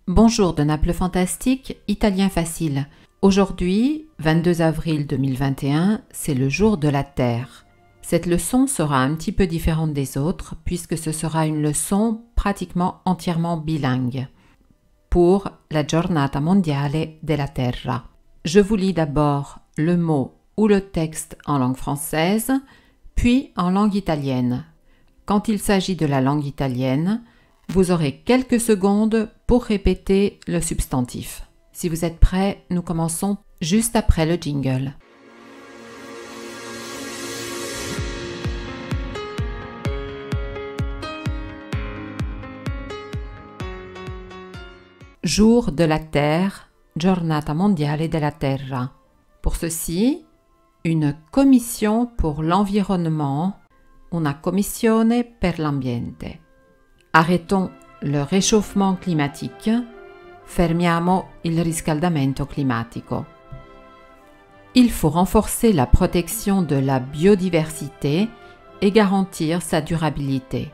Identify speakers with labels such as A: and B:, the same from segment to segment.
A: Bonjour de Naples Fantastique, Italien Facile. Aujourd'hui, 22 avril 2021, c'est le jour de la Terre. Cette leçon sera un petit peu différente des autres puisque ce sera une leçon pratiquement entièrement bilingue pour la Giornata Mondiale della Terra. Je vous lis d'abord le mot ou le texte en langue française, puis en langue italienne. Quand il s'agit de la langue italienne, vous aurez quelques secondes pour répéter le substantif. Si vous êtes prêts, nous commençons juste après le jingle. Jour de la Terre, Giornata Mondiale della Terra. Pour ceci, une commission pour l'environnement, una commissione per l'ambiente. Arrêtons le réchauffement climatique, fermiamo il riscaldamento climatico. Il faut renforcer la protection de la biodiversité e garantir sa durabilité.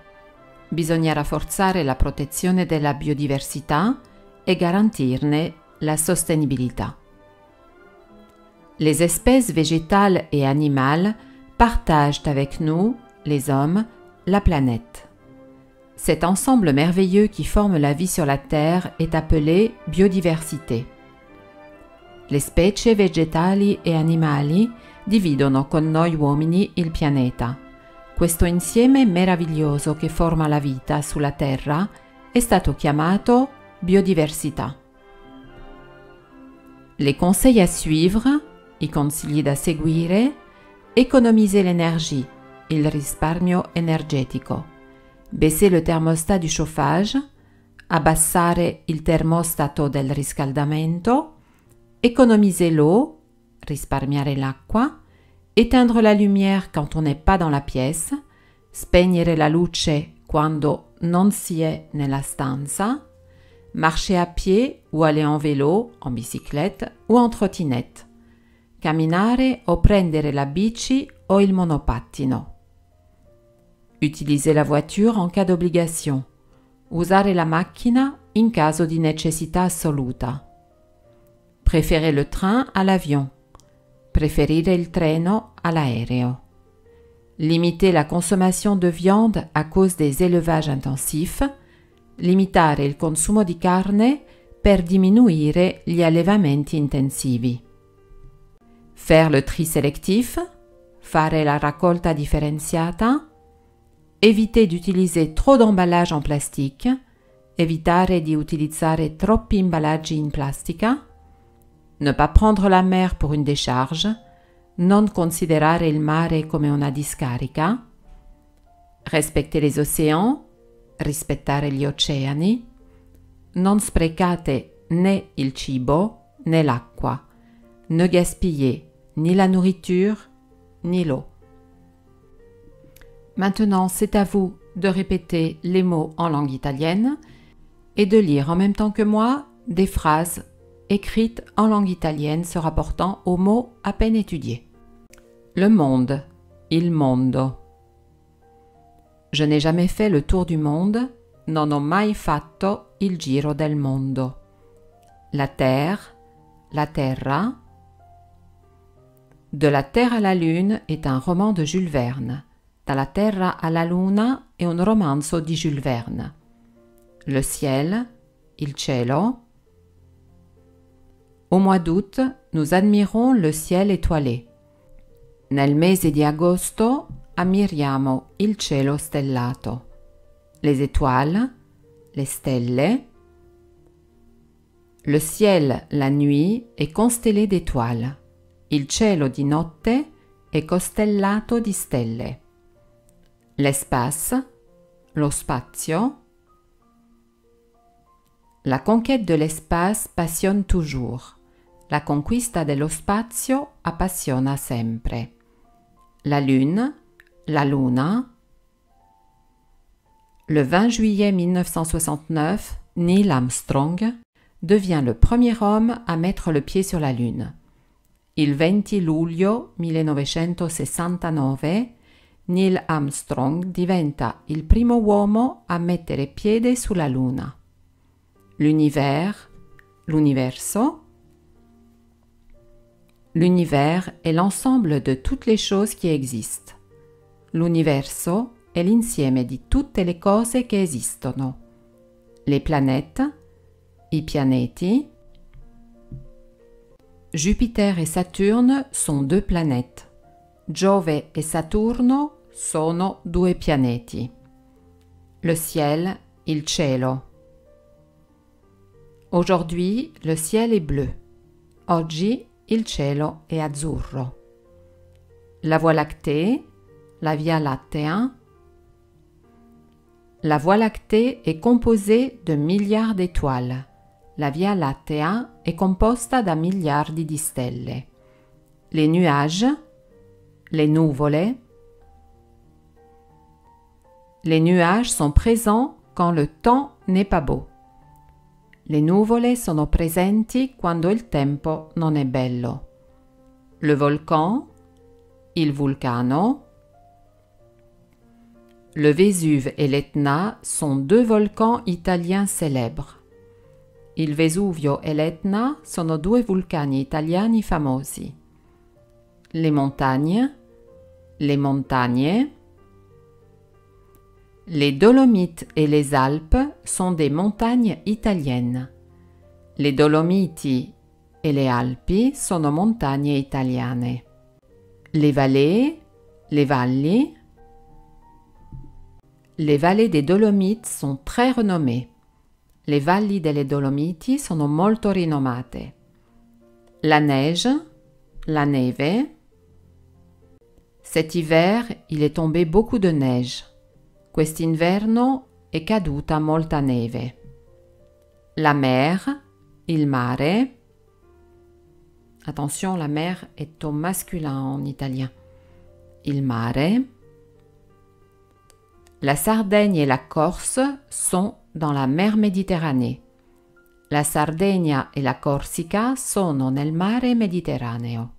A: Bisogna rafforzare la protezione della biodiversità e garantirne la sostenibilità. Les espèces végétales et animales partagent avec nous, les hommes, la planète. Cet ensemble merveilleux qui forme la vie sur la Terre est appelé biodiversité. Le specie vegetali e animali dividono con noi uomini il pianeta. Questo insieme meraviglioso che forma la vita sulla Terra è stato chiamato biodiversità. Les conseils à suivre, i consigli da seguire, économiser l'énergie, il risparmio energetico. Baisser le thermostat du chauffage, abbassare il termostato del riscaldamento, économiser l'eau, risparmiare l'acqua, éteindre la lumière quand on n'est pas dans la pièce, spegnere la luce quando non si è nella stanza, marcher à pied ou aller en vélo, en bicyclette ou en trottinette, camminare o prendere la bici o il monopattino. Utiliser la voiture en cas d'obligation. Usare la macchina in caso di necessità assoluta. Préférer le train à l'avion. Preferire il treno all'aereo. Limiter la consommation de viande à cause des élevages intensifs. Limitare il consumo di carne per diminuire gli allevamenti intensivi. Faire le tri sélectif. Fare la raccolta differenziata. Éviter d'utiliser trop d'emballages en plastique, evitare di utilizzare troppi imballaggi in plastica, ne pas prendre la mer pour une décharge, non considerare il mare come una discarica, respecter les océans, rispettare gli oceani, non sprecate né il cibo né l'acqua, ne gaspillez ni la nourriture ni l'eau. Maintenant, c'est à vous de répéter les mots en langue italienne et de lire en même temps que moi des phrases écrites en langue italienne se rapportant aux mots à peine étudiés. Le monde, il mondo. Je n'ai jamais fait le tour du monde, non ho mai fatto il giro del mondo. La terre, la terra. De la Terre à la Lune est un roman de Jules Verne. Dalla Terra alla Luna è un romanzo di Jules Verne. Le ciel, il cielo. Au mois d'août, nous admirons le ciel étoilé. Nel mese di agosto ammiriamo il cielo stellato. Les étoiles, les stelle. Le ciel, la nuit, è constellé d'étoiles. Il cielo di notte è costellato di stelle. L'espace, lo spazio. La conquête de l'espace passionne toujours. La conquista dello spazio appassiona sempre. La lune, la luna. Le 20 juillet 1969, Neil Armstrong devient le premier homme à mettre le pied sur la lune. Il 20 luglio 1969, Neil Armstrong diventa il primo uomo a mettere piede sulla Luna. l'univers, l'universo. L'univers è l'ensemble de toutes les choses qui existent. L'universo è l'insieme di tutte le cose che esistono. Les planètes, i pianeti. Jupiter et Saturne sont deux planètes. Giove e Saturno sono due pianeti. Le ciel, il cielo. Aujourd'hui, le ciel est bleu. Oggi, il cielo è azzurro. La Voie lactée, la Via Lattea. La Voie lactée est composée de milliards d'étoiles. La Via Lattea è composta da miliardi di stelle. Les nuages, les nuvole. Les nuages sont présents quand le temps n'est pas beau. Le nuvole sono presenti quando il tempo non è bello. Le volcan, il vulcano. Le Vésuve et l'Etna sont deux volcans italiens célèbres. Il Vesuvio e l'Etna sono due vulcani italiani famosi. Les montagnes, les montagne. Les Dolomites et les Alpes sont des montagnes italiennes. Les Dolomiti e le Alpi sono montagne italiane. Les vallées, les valli. Les vallées des Dolomites sont très renommées. Le valli delle Dolomiti sono molto rinomate. La neige, la neve. Cet hiver, il est tombé beaucoup de neige. Quest'inverno è caduta molta neve. La mer, il mare. Attention, la mer est au masculin en italien. Il mare. La Sardaigne et la Corse sont dans la mer Méditerranée. La Sardegna e la Corsica sono nel mare Mediterraneo.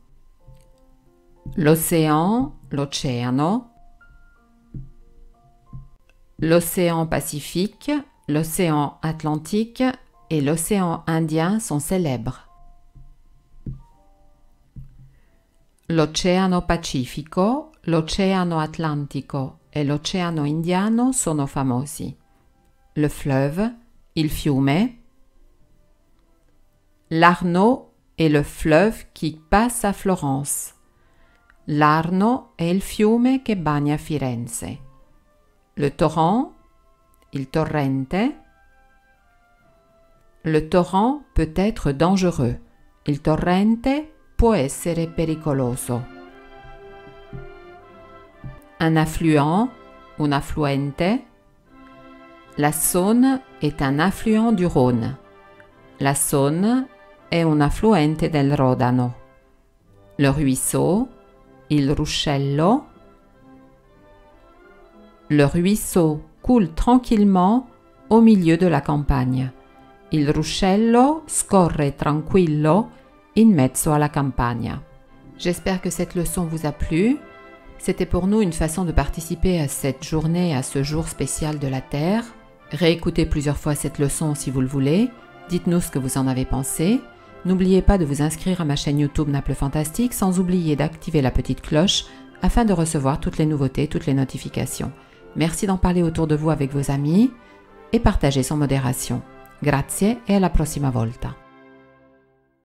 A: L'océan, l'oceano. L'océan Pacifique, l'océan Atlantique et l'océan Indien sont célèbres. L'Oceano Pacifico, l'Oceano Atlantico e l'Oceano Indiano sono famosi. Le fleuve, il fiume. L'Arno est le fleuve qui passe à Florence. L'Arno è il fiume che bagna Firenze. Le torrent, il torrente. Le torrent peut être dangereux. Il torrente può essere pericoloso. Un affluent, un affluente. La Saône est un affluent du Rhône. La Saône è un affluente del Rodano. Le ruisseau, il ruscello. Le ruisseau coule tranquillement au milieu de la campagne. Il ruscello scorre tranquillo in mezzo alla campagna. J'espère que cette leçon vous a plu. C'était pour nous une façon de participer à cette journée, à ce jour spécial de la Terre. Réécoutez plusieurs fois cette leçon si vous le voulez. Dites-nous ce que vous en avez pensé. N'oubliez pas de vous inscrire à ma chaîne YouTube Naples Fantastique sans oublier d'activer la petite cloche afin de recevoir toutes les nouveautés, toutes les notifications. Merci d'en parler autour de vous avec vos amis et partagez sans modération. Grazie e alla prossima volta.